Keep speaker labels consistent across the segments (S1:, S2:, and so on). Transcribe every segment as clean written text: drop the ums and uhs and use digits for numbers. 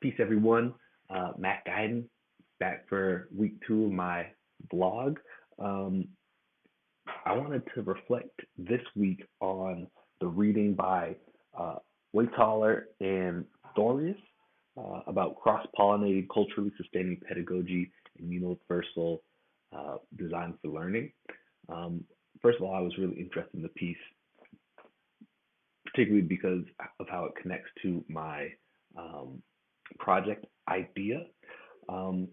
S1: Peace, everyone. Matt Guyton, back for week 2 of my blog. Um, I wanted to reflect this week on the reading by uh, Waitoller and Thorius about cross-pollinating, culturally sustaining pedagogy and universal design for learning. Um, First of all, I was really interested in the piece, particularly because of how it connects to my um, project idea. Um,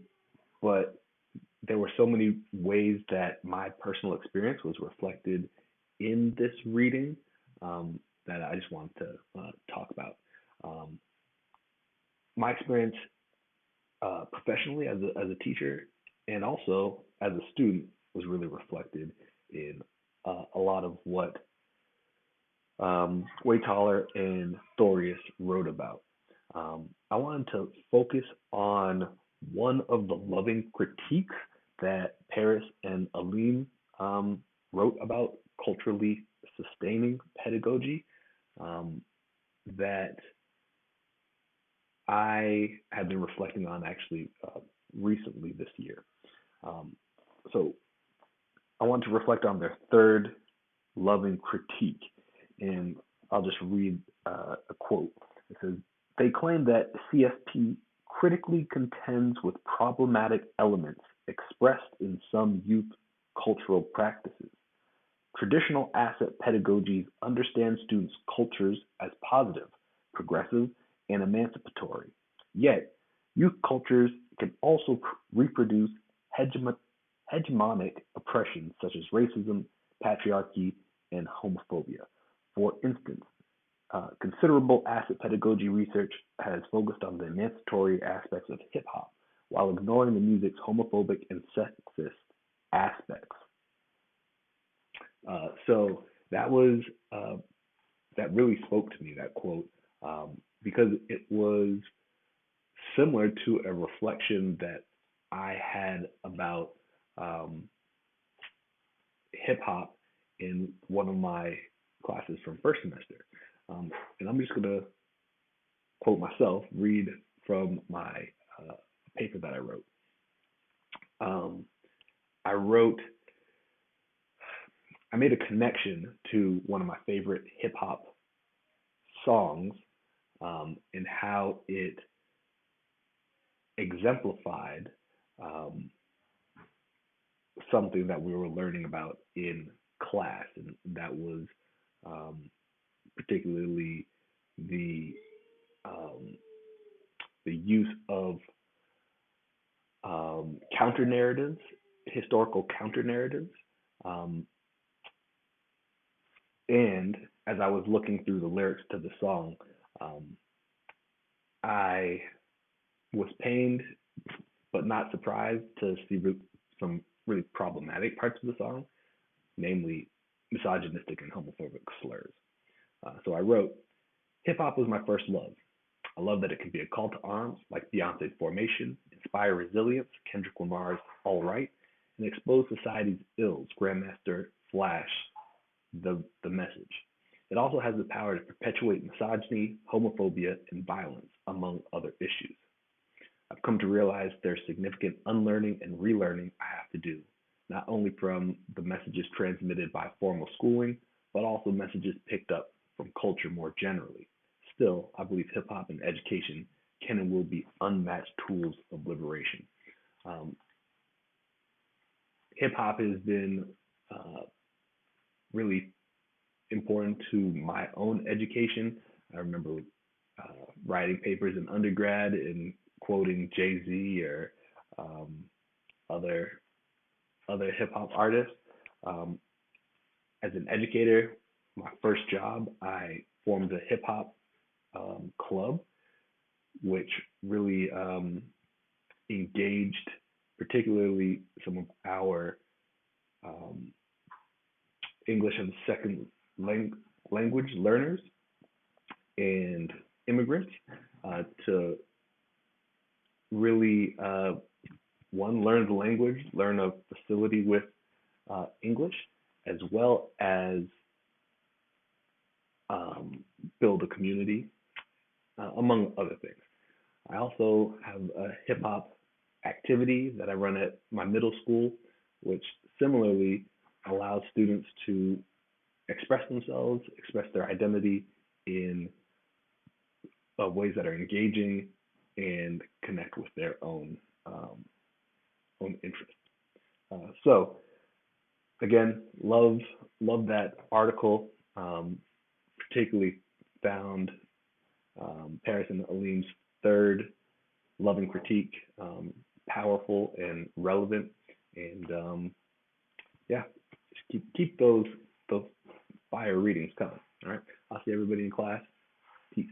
S1: but there were so many ways that my personal experience was reflected in this reading that I just wanted to talk about. Um, my experience professionally as a teacher and also as a student was really reflected in a lot of what Waitaller and Thorius wrote about. I wanted to focus on one of the loving critiques that Paris and Aline wrote about culturally sustaining pedagogy um, that I have been reflecting on actually recently this year. Um, so I want to reflect on their third loving critique. And I'll just read a quote. It says, they claim that CSP critically contends with problematic elements expressed in some youth cultural practices. Traditional asset pedagogies understand students' cultures as positive, progressive, and emancipatory. Yet, youth cultures can also reproduce hegemonic oppressions such as racism, patriarchy, and homophobia. For instance, considerable asset pedagogy research has focused on the emancipatory aspects of hip hop while ignoring the music's homophobic and sexist aspects. So that was that really spoke to me, that quote, because it was similar to a reflection that I had about um, hip hop in one of my classes from first semester. And I'm just going to quote myself, read from my uh, paper that I wrote. Um, I wrote, I made a connection to one of my favorite hip hop songs and how it exemplified um, something that we were learning about in class, and that was um, particularly the um, the use of counter narratives, historical counter narratives, um, and as I was looking through the lyrics to the song, um, I was pained but not surprised to see some really problematic parts of the song, namely misogynistic and homophobic slurs. So I wrote, hip hop was my first love. I love that it can be a call to arms, like Beyonce's Formation, inspire resilience, Kendrick Lamar's All Right, and expose society's ills, Grandmaster Flash, the message. It also has the power to perpetuate misogyny, homophobia, and violence, among other issues. I've come to realize there's significant unlearning and relearning I have to do, not only from the messages transmitted by formal schooling, but also messages picked up from culture more generally. Still, I believe hip hop and education can and will be unmatched tools of liberation. Um, Hip hop has been uh, really important to my own education. I remember writing papers in undergrad and quoting Jay Z or um, other hip hop artists. Um, as an educator, my first job, I formed a hip hop club, which really engaged particularly some of our um, English as a second language learners and immigrants to really, one, learn the language, learn a facility with English, as well as build a community, among other things. I also have a hip hop activity that I run at my middle school, which similarly allows students to express themselves, express their identity in ways that are engaging and connect with their own interests. So again, love that article. Particularly found Paris and Alim's third loving critique powerful and relevant. And yeah, just keep those fire readings coming. All right, I'll see everybody in class. Peace.